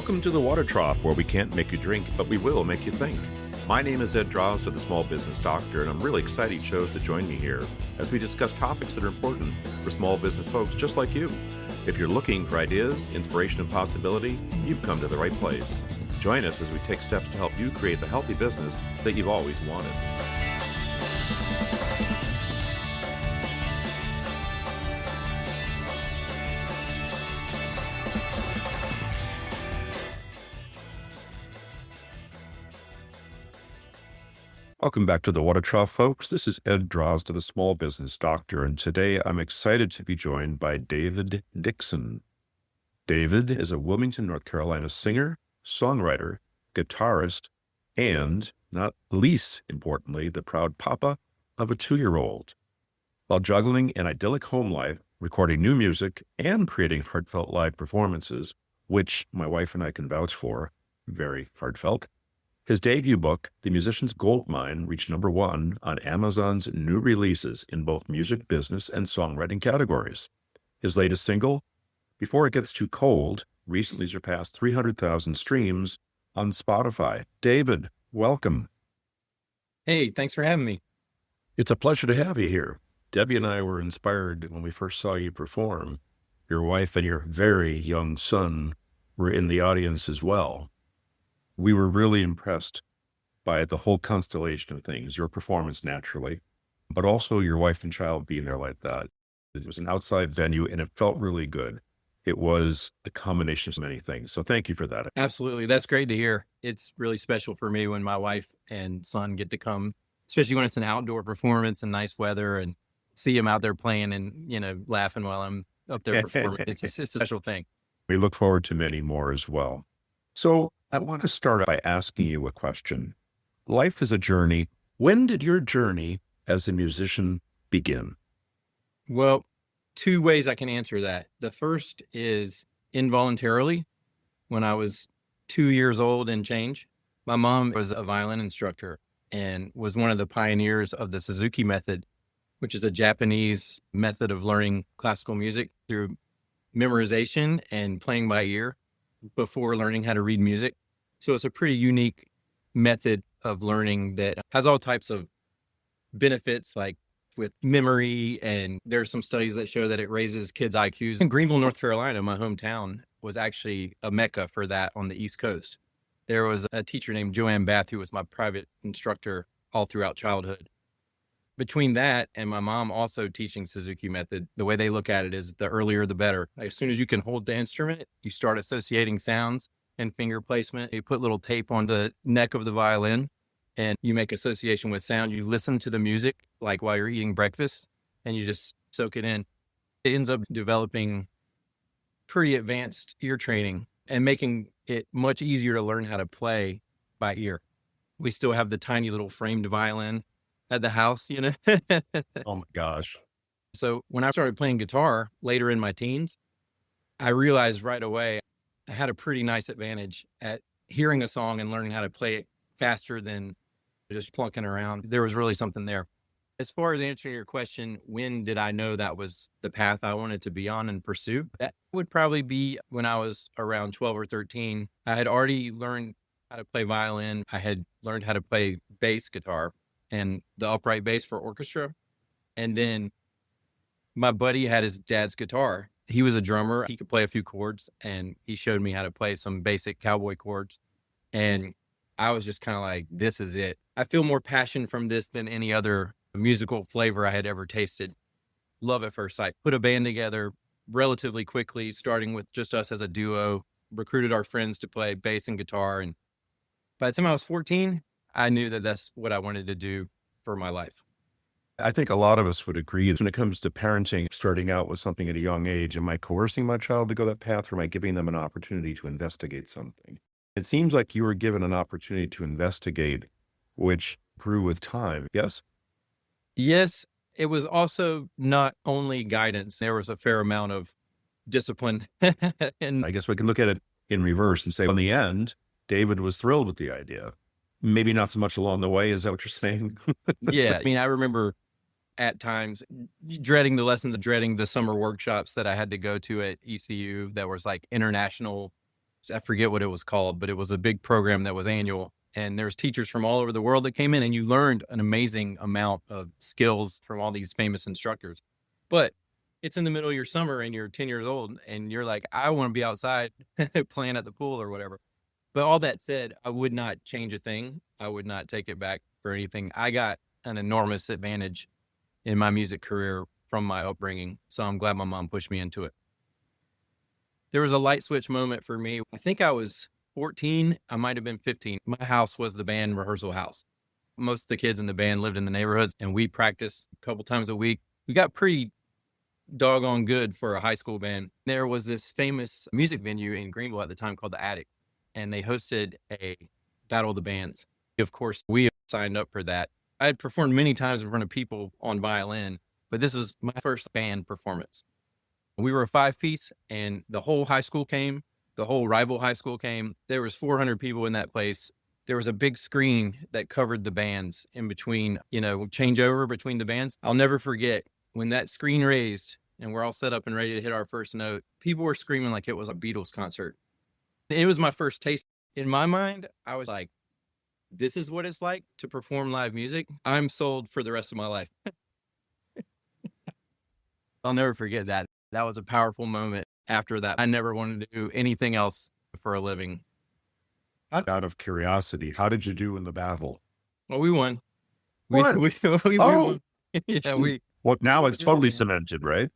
Welcome to the Water Trough, where we can't make you drink, but we will make you think. My name is Ed Drozda, the Small Business Doctor, and I'm really excited you chose to join me here as we discuss topics that are important for small business folks just like you. If you're looking for ideas, inspiration, and possibility, you've come to the right place. Join us as we take steps to help you create the healthy business that you've always wanted. Welcome back to the Water Trough, folks. This is Ed Drozda, the Small Business Doctor, and today I'm excited to be joined by David Dixon. David is a Wilmington, North Carolina singer, songwriter, guitarist, and, not least importantly, the proud papa of a 2-year-old. While juggling an idyllic home life, recording new music, and creating heartfelt live performances, which my wife and I can vouch for, very heartfelt, his debut book, The Musician's Goldmine, reached #1 on Amazon's new releases in both music, business, and songwriting categories. His latest single, Before It Gets Too Cold, recently surpassed 300,000 streams on Spotify. David, welcome. Hey, thanks for having me. It's a pleasure to have you here. Debbie and I were inspired when we first saw you perform. Your wife and your very young son were in the audience as well. We were really impressed by the whole constellation of things, your performance naturally, but also your wife and child being there like that. It was an outside venue and it felt really good. It was a combination of many things. So thank you for that. Absolutely. That's great to hear. It's really special for me when my wife and son get to come, especially when it's an outdoor performance and nice weather, and see them out there playing and, laughing while I'm up there performing. It's a special thing. We look forward to many more as well. So I want to start by asking you a question. Life is a journey. When did your journey as a musician begin? Well, 2 ways I can answer that. The first is involuntarily. When I was 2 years old and change, my mom was a violin instructor and was one of the pioneers of the Suzuki method, which is a Japanese method of learning classical music through memorization and playing by ear before learning how to read music. So it's a pretty unique method of learning that has all types of benefits, like with memory. And there's some studies that show that it raises kids' IQs. In Greenville, North Carolina, my hometown, was actually a mecca for that on the East Coast. There was a teacher named Joanne Bath who was my private instructor all throughout childhood. Between that and my mom also teaching Suzuki method, the way they look at it is the earlier the better. As soon as you can hold the instrument, you start associating sounds and finger placement. You put little tape on the neck of the violin and you make association with sound. You listen to the music like while you're eating breakfast and you just soak it in. It ends up developing pretty advanced ear training and making it much easier to learn how to play by ear. We still have the tiny little framed violin at the house, Oh my gosh. So when I started playing guitar later in my teens, I realized right away I had a pretty nice advantage at hearing a song and learning how to play it faster than just plunking around. There was really something there. As far as answering your question, when did I know that was the path I wanted to be on and pursue? That would probably be when I was around 12 or 13. I had already learned how to play violin. I had learned how to play bass guitar and the upright bass for orchestra. And then my buddy had his dad's guitar. He was a drummer. He could play a few chords and he showed me how to play some basic cowboy chords. And I was just kind of like, this is it. I feel more passion from this than any other musical flavor I had ever tasted. Love at first sight. Put a band together relatively quickly, starting with just us as a duo, recruited our friends to play bass and guitar. And by the time I was 14, I knew that that's what I wanted to do for my life. I think a lot of us would agree when it comes to parenting, starting out with something at a young age. Am I coercing my child to go that path, or am I giving them an opportunity to investigate something? It seems like you were given an opportunity to investigate, which grew with time. Yes? Yes, it was also not only guidance. There was a fair amount of discipline. And I guess we can look at it in reverse and say, in the end, David was thrilled with the idea. Maybe not so much along the way. Is that what you're saying? yeah, I remember at times dreading the lessons, dreading the summer workshops that I had to go to at ECU that was like international I forget what it was called, but it was a big program that was annual. And there's teachers from all over the world that came in, and you learned an amazing amount of skills from all these famous instructors. But it's in the middle of your summer and you're 10 years old and you're like, I want to be outside playing at the pool or whatever. But all that said, I would not change a thing. I would not take it back for anything. I got an enormous advantage in my music career from my upbringing. So I'm glad my mom pushed me into it. There was a light switch moment for me. I think I was 14. I might have been 15. My house was the band rehearsal house. Most of the kids in the band lived in the neighborhoods and we practiced a couple times a week. We got pretty doggone good for a high school band. There was this famous music venue in Greenville at the time called the Attic, and they hosted a Battle of the Bands. Of course, we signed up for that. I had performed many times in front of people on violin, but this was my first band performance. We were a 5-piece and the whole high school came, the whole rival high school came. There was 400 people in that place. There was a big screen that covered the bands in between, changeover between the bands. I'll never forget when that screen raised and we're all set up and ready to hit our first note. People were screaming like it was a Beatles concert. It was my first taste. In my mind, I was like, this is what it's like to perform live music. I'm sold for the rest of my life. I'll never forget that. That was a powerful moment. After that, I never wanted to do anything else for a living. Out of curiosity, how did you do in the battle? Well, we won. What? We Oh. won. Yeah, Well, now it's totally cemented, right?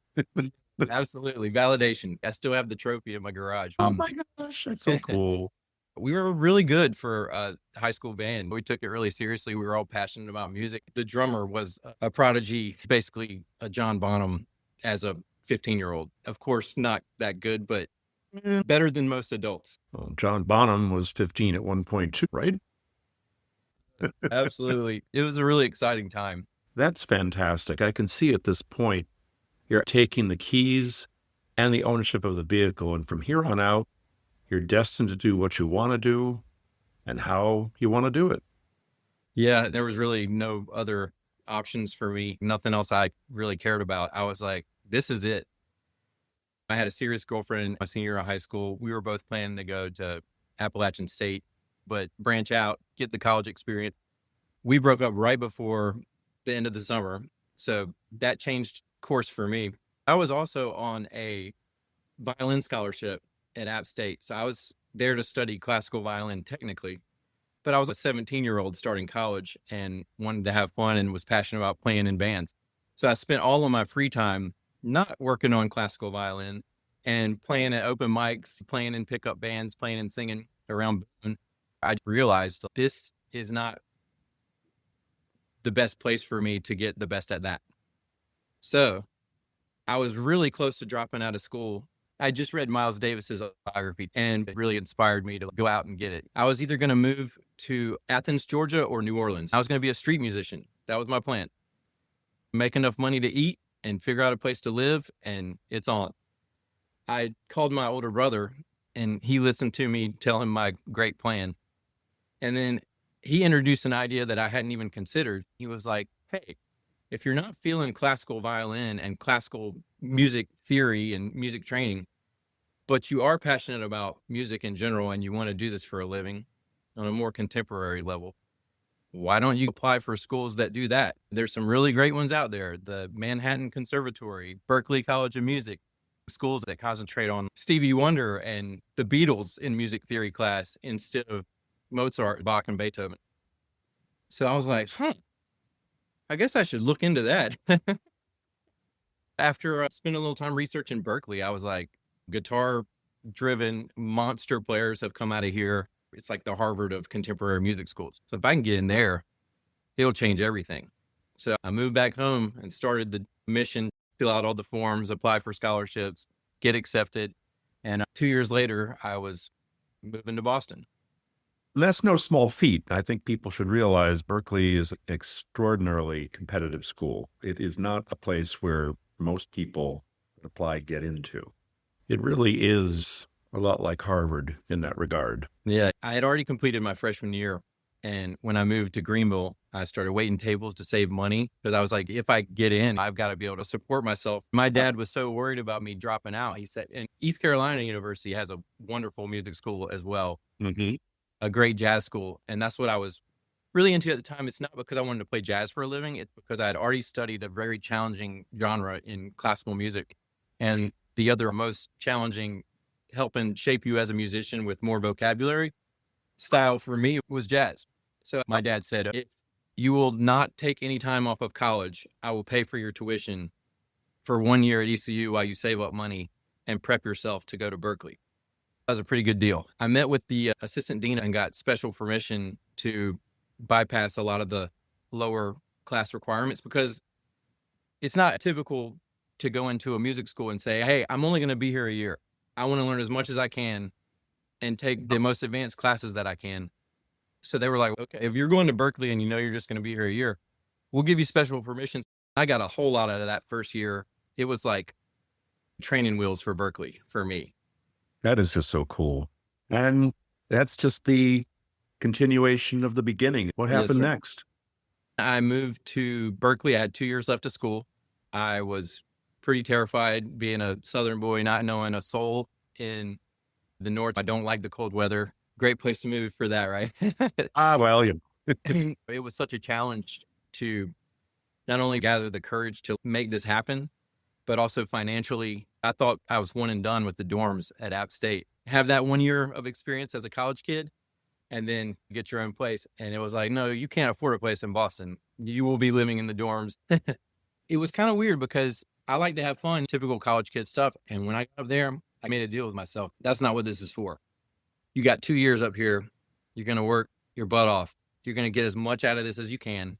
absolutely. Validation. I still have the trophy in my garage. Oh my gosh, that's so cool. We were really good for a high school band. We took it really seriously. We were all passionate about music. The drummer was a prodigy, basically a John Bonham as a 15-year-old. Of course, not that good, but better than most adults. Well, John Bonham was 15 at one point too, right? Absolutely. It was a really exciting time. That's fantastic. I can see at this point, you're taking the keys and the ownership of the vehicle. And from here on out, you're destined to do what you want to do and how you want to do it. Yeah, there was really no other options for me. Nothing else I really cared about. I was like, this is it. I had a serious girlfriend my senior year of high school. We were both planning to go to Appalachian State, but branch out, get the college experience. We broke up right before the end of the summer. So that changed course for me. I was also on a violin scholarship at App State. So I was there to study classical violin technically, but I was a 17-year-old starting college and wanted to have fun and was passionate about playing in bands. So I spent all of my free time not working on classical violin and playing at open mics, playing in pickup bands, playing and singing around Boone. I realized this is not the best place for me to get the best at that. So I was really close to dropping out of school. I just read Miles Davis's biography and it really inspired me to go out and get it. I was either going to move to Athens, Georgia or New Orleans. I was going to be a street musician. That was my plan. Make enough money to eat and figure out a place to live, and it's on. I called my older brother and he listened to me tell him my great plan. And then he introduced an idea that I hadn't even considered. He was like, hey, if you're not feeling classical violin and classical music theory and music training, but you are passionate about music in general and you want to do this for a living on a more contemporary level, why don't you apply for schools that do that? There's some really great ones out there. The Manhattan Conservatory, Berklee College of Music, schools that concentrate on Stevie Wonder and the Beatles in music theory class instead of Mozart, Bach, and Beethoven. So I was like, I guess I should look into that. After I spent a little time researching Berklee, I was like, guitar-driven monster players have come out of here. It's like the Harvard of contemporary music schools. So if I can get in there, it'll change everything. So I moved back home and started the mission, fill out all the forms, apply for scholarships, get accepted. And 2 years later, I was moving to Boston. And that's no small feat. I think people should realize Berkeley is an extraordinarily competitive school. It is not a place where most people apply get into. It really is a lot like Harvard in that regard. Yeah, I had already completed my freshman year And when I moved to Greenville, I started waiting tables to save money because I was like, if I get in, I've got to be able to support myself. My dad was so worried about me dropping out. He said, and East Carolina University has a wonderful music school as well, a great jazz school. And that's what I was really into at the time. It's not because I wanted to play jazz for a living. It's because I had already studied a very challenging genre in classical music. And the other most challenging, helping shape you as a musician with more vocabulary style for me was jazz. So my dad said, if you will not take any time off of college, I will pay for your tuition for 1 year at ECU while you save up money and prep yourself to go to Berkeley. That was a pretty good deal. I met with the assistant dean and got special permission to bypass a lot of the lower class requirements because it's not typical to go into a music school and say, hey, I'm only going to be here a year. I want to learn as much as I can and take the most advanced classes that I can. So they were like, okay, if you're going to Berkeley and you know you're just going to be here a year, we'll give you special permission. I got a whole lot out of that first year. It was like training wheels for Berkeley for me. That is just so cool. And that's just the continuation of the beginning. What happened next? I moved to Berkeley. I had 2 years left of school. I was pretty terrified being a Southern boy, not knowing a soul in the North. I don't like the cold weather. Great place to move for that, right? Well, yeah. It was such a challenge to not only gather the courage to make this happen, but also financially. I thought I was one and done with the dorms at App State. Have that 1 year of experience as a college kid and then get your own place. And it was like, no, you can't afford a place in Boston. You will be living in the dorms. It was kind of weird because I like to have fun, typical college kid stuff. And when I got up there, I made a deal with myself. That's not what this is for. You got 2 years up here. You're going to work your butt off. You're going to get as much out of this as you can.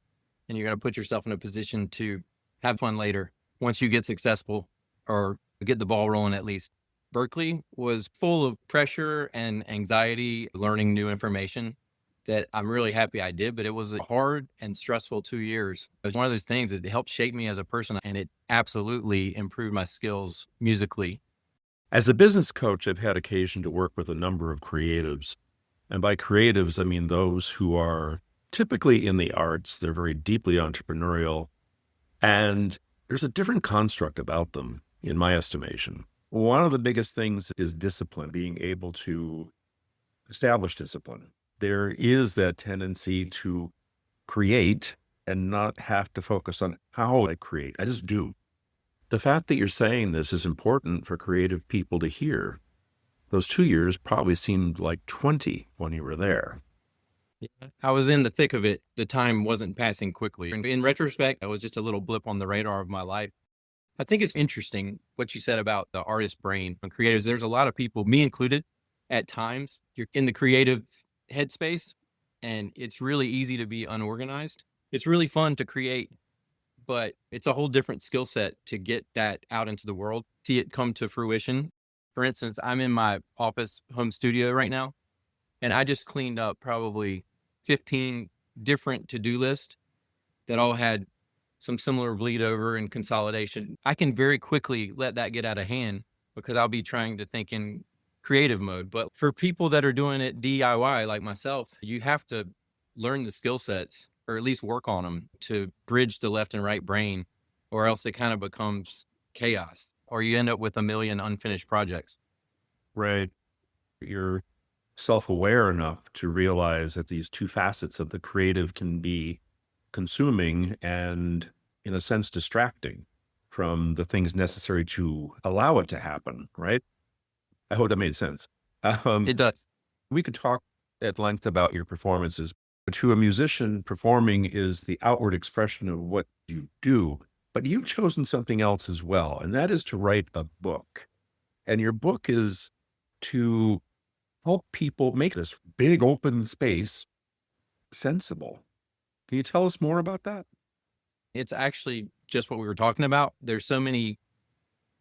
And you're going to put yourself in a position to have fun later once you get successful or get the ball rolling at least. Berkeley was full of pressure and anxiety, learning new information that I'm really happy I did, but it was a hard and stressful 2 years. It was one of those things that helped shape me as a person, and it absolutely improved my skills musically. As a business coach, I've had occasion to work with a number of creatives. And by creatives, I mean those who are typically in the arts. They're very deeply entrepreneurial. And there's a different construct about them, in my estimation. One of the biggest things is discipline, being able to establish discipline. There is that tendency to create and not have to focus on how I create. I just do. The fact that you're saying this is important for creative people to hear. Those 2 years probably seemed like 20 when you were there. Yeah. I was in the thick of it. The time wasn't passing quickly. In retrospect, I was just a little blip on the radar of my life. I think it's interesting what you said about the artist brain and creatives. There's a lot of people, me included, at times you're in the creative headspace and it's really easy to be unorganized. It's really fun to create, but it's a whole different skill set to get that out into the world, see it come to fruition. For instance, I'm in my office home studio right now, and I just cleaned up probably 15 different to-do lists that all had some similar bleed over and consolidation. I can very quickly let that get out of hand because I'll be trying to think in creative mode. But for people that are doing it DIY like myself, you have to learn the skill sets or at least work on them to bridge the left and right brain, or else it kind of becomes chaos or you end up with a million unfinished projects. Right. You're self-aware enough to realize that these two facets of the creative can be consuming and, in a sense, distracting from the things necessary to allow it to happen, right? I hope that made sense. It does. We could talk at length about your performances, but to a musician, performing is the outward expression of what you do, but you've chosen something else as well, and that is to write a book. And your book is to help people make this big open space sensible. Can you tell us more about that? It's actually just what we were talking about. There's so many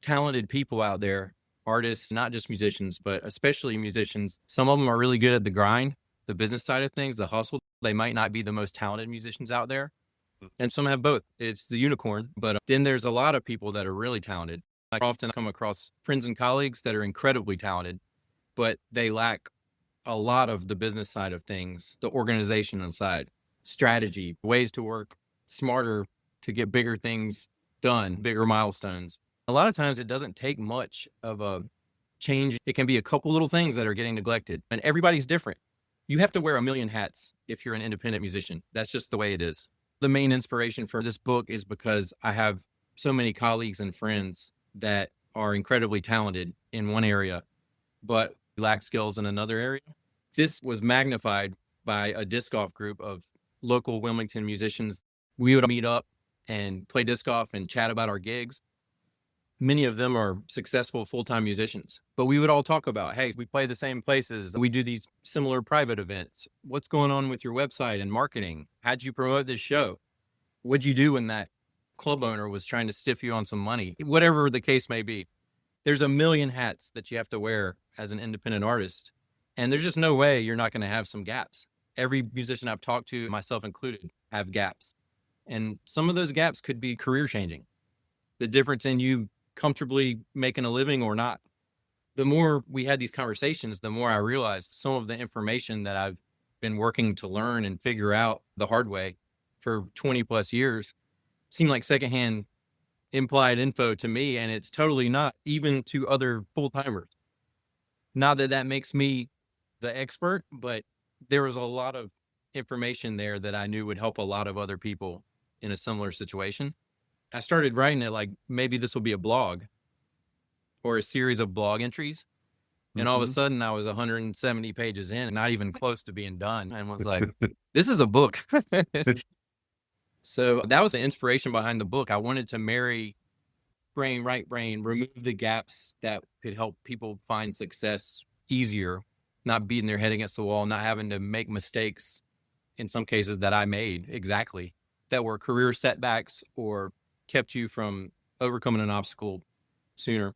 talented people out there, artists, not just musicians, but especially musicians. Some of them are really good at the grind, the business side of things, the hustle. They might not be the most talented musicians out there. And some have both. It's the unicorn. But then there's a lot of people that are really talented. I often come across friends and colleagues that are incredibly talented, but they lack a lot of the business side of things, the organizational side, strategy, ways to work smarter to get bigger things done, bigger milestones. A lot of times it doesn't take much of a change. It can be a couple little things that are getting neglected, and everybody's different. You have to wear a million hats if you're an independent musician. That's just the way it is. The main inspiration for this book is because I have so many colleagues and friends that are incredibly talented in one area, but lack skills in another area. This was magnified by a disc golf group of local Wilmington musicians. We would meet up and play disc golf and chat about our gigs. Many of them are successful full-time musicians, but we would all talk about, hey, we play the same places. We do these similar private events. What's going on with your website and marketing? How'd you promote this show? What'd you do when that club owner was trying to stiff you on some money? Whatever the case may be, there's a million hats that you have to wear as an independent artist. And there's just no way you're not going to have some gaps. Every musician I've talked to, myself included, have gaps. And some of those gaps could be career changing. The difference in you comfortably making a living or not. The more we had these conversations, the more I realized some of the information that I've been working to learn and figure out the hard way for 20 plus years seemed like secondhand implied info to me. And it's totally not, even to other full-timers. Not that that makes me the expert, but there was a lot of information there that I knew would help a lot of other people in a similar situation. I started writing it like maybe this will be a blog or a series of blog entries. And all of a sudden I was 170 pages in, not even close to being done, and was like, this is a book. So that was the inspiration behind the book. I wanted to marry brain, right brain, remove the gaps that could help people find success easier, not beating their head against the wall, not having to make mistakes in some cases that I made exactly that were career setbacks or kept you from overcoming an obstacle sooner.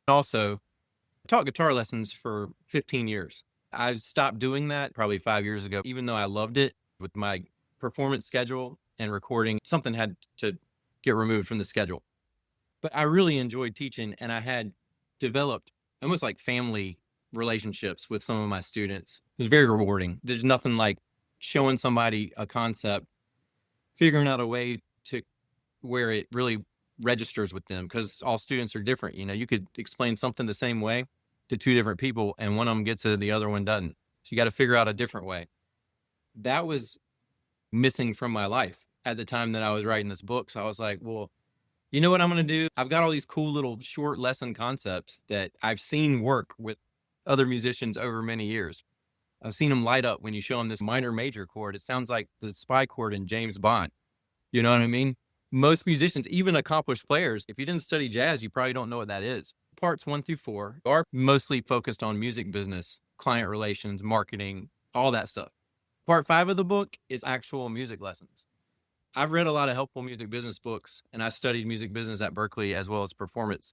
Also, I taught guitar lessons for 15 years. I stopped doing that probably 5 years ago, even though I loved it. With my performance schedule and recording, something had to get removed from the schedule. But I really enjoyed teaching, and I had developed almost like family relationships with some of my students. It was very rewarding. There's nothing like showing somebody a concept, figuring out a way to where it really registers with them, because all students are different. You know, you could explain something the same way to two different people and one of them gets it, the other one doesn't. So you got to figure out a different way. That was missing from my life at the time that I was writing this book. So I was like, well, you know what I'm going to do? I've got all these cool little short lesson concepts that I've seen work with other musicians over many years. I've seen them light up when you show them this minor major chord. It sounds like the spy chord in James Bond. You know what I mean? Most musicians, even accomplished players, if you didn't study jazz, you probably don't know what that is. Parts 1 through 4 are mostly focused on music business, client relations, marketing, all that stuff. Part 5 of the book is actual music lessons. I've read a lot of helpful music business books, and I studied music business at Berkeley as well as performance,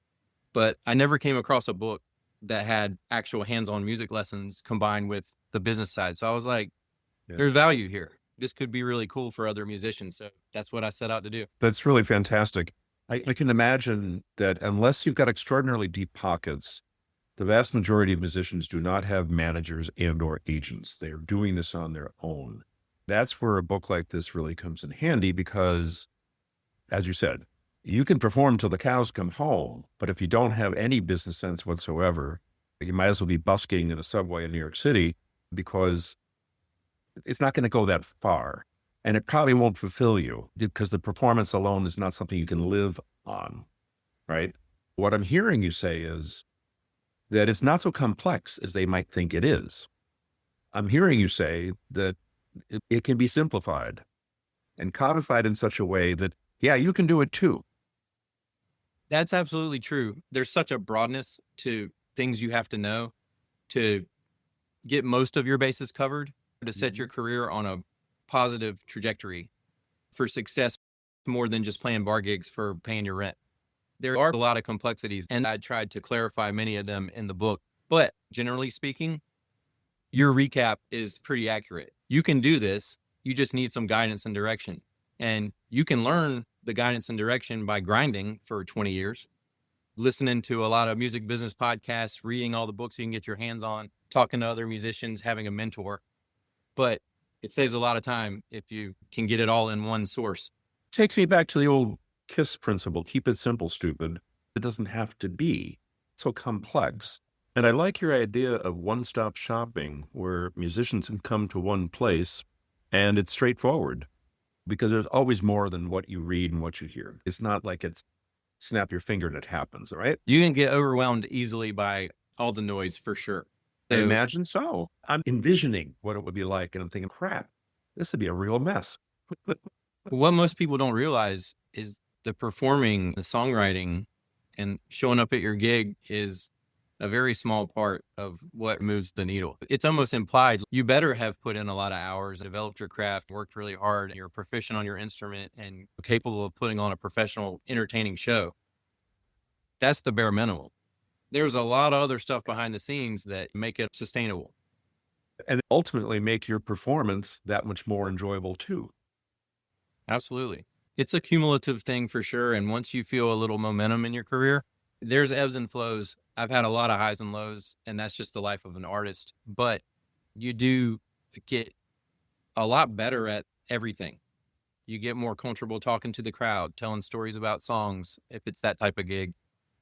but I never came across a book that had actual hands-on music lessons combined with the business side. So I was like, there's value here. This could be really cool for other musicians. So that's what I set out to do. That's really fantastic. I can imagine that unless you've got extraordinarily deep pockets, the vast majority of musicians do not have managers and or agents. They are doing this on their own. That's where a book like this really comes in handy because, as you said, you can perform till the cows come home, but if you don't have any business sense whatsoever, you might as well be busking in a subway in New York City because it's not going to go that far. And it probably won't fulfill you because the performance alone is not something you can live on, right? What I'm hearing you say is that it's not so complex as they might think it is. I'm hearing you say that it can be simplified and codified in such a way that, yeah, you can do it too. That's absolutely true. There's such a broadness to things you have to know to get most of your bases covered, to set your career on a positive trajectory for success, more than just playing bar gigs for paying your rent. There are a lot of complexities, and I tried to clarify many of them in the book. But generally speaking, your recap is pretty accurate. You can do this. You just need some guidance and direction. And you can learn the guidance and direction by grinding for 20 years, listening to a lot of music business podcasts, reading all the books you can get your hands on, talking to other musicians, having a mentor. But it saves a lot of time if you can get it all in one source. Takes me back to the old KISS principle. Keep it simple, stupid. It doesn't have to be so complex. And I like your idea of one-stop shopping where musicians can come to one place and it's straightforward because there's always more than what you read and what you hear. It's not like it's snap your finger and it happens, right? You can get overwhelmed easily by all the noise for sure. I imagine so. I'm envisioning what it would be like, and I'm thinking, crap, this would be a real mess. What most people don't realize is the performing, the songwriting, and showing up at your gig is a very small part of what moves the needle. It's almost implied you better have put in a lot of hours, developed your craft, worked really hard, you're proficient on your instrument, and capable of putting on a professional, entertaining show. That's the bare minimum. There's a lot of other stuff behind the scenes that make it sustainable. And ultimately make your performance that much more enjoyable too. Absolutely. It's a cumulative thing for sure. And once you feel a little momentum in your career, there's ebbs and flows. I've had a lot of highs and lows, and that's just the life of an artist. But you do get a lot better at everything. You get more comfortable talking to the crowd, telling stories about songs, if it's that type of gig,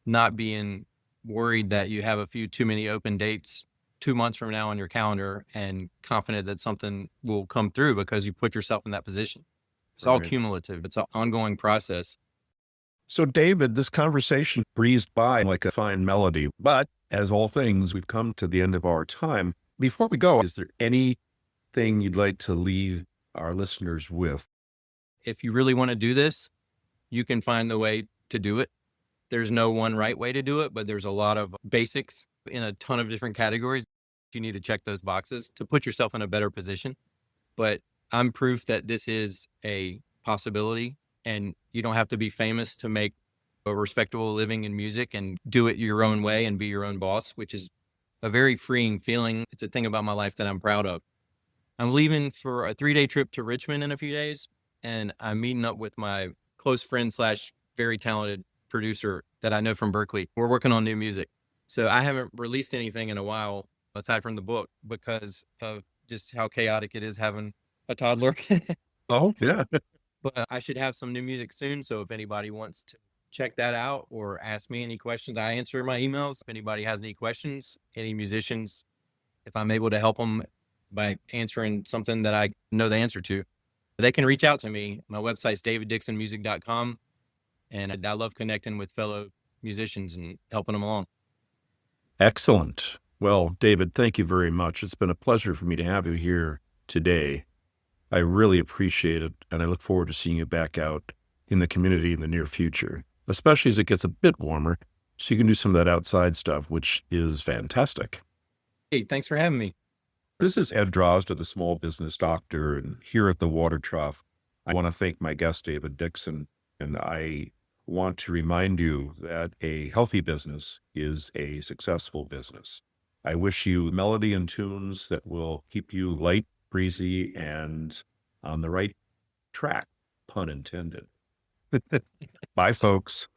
not being worried that you have a few too many open dates 2 months from now on your calendar and confident that something will come through because you put yourself in that position. It's all cumulative. It's an ongoing process. So, David, this conversation breezed by like a fine melody, but as all things, we've come to the end of our time. Before we go, is there anything you'd like to leave our listeners with? If you really want to do this, you can find the way to do it. There's no one right way to do it, but there's a lot of basics in a ton of different categories. You need to check those boxes to put yourself in a better position. But I'm proof that this is a possibility, and you don't have to be famous to make a respectable living in music and do it your own way and be your own boss, which is a very freeing feeling. It's a thing about my life that I'm proud of. I'm leaving for a 3-day trip to Richmond in a few days, and I'm meeting up with my close friend / very talented producer that I know from Berkeley. We're working on new music. So I haven't released anything in a while aside from the book because of just how chaotic it is having a toddler. Oh, yeah. But I should have some new music soon. So if anybody wants to check that out or ask me any questions, I answer my emails. If anybody has any questions, any musicians, if I'm able to help them by answering something that I know the answer to, they can reach out to me. My website's daviddixonmusic.com. And I love connecting with fellow musicians and helping them along. Excellent. Well, David, thank you very much. It's been a pleasure for me to have you here today. I really appreciate it, and I look forward to seeing you back out in the community in the near future, especially as it gets a bit warmer, so you can do some of that outside stuff, which is fantastic. Hey, thanks for having me. This is Ed Drozda, the small business doctor, and here at the Water Trough, I want to thank my guest, David Dixon, and I want to remind you that a healthy business is a successful business. I wish you melody and tunes that will keep you light, breezy, and on the right track, pun intended. Bye, folks.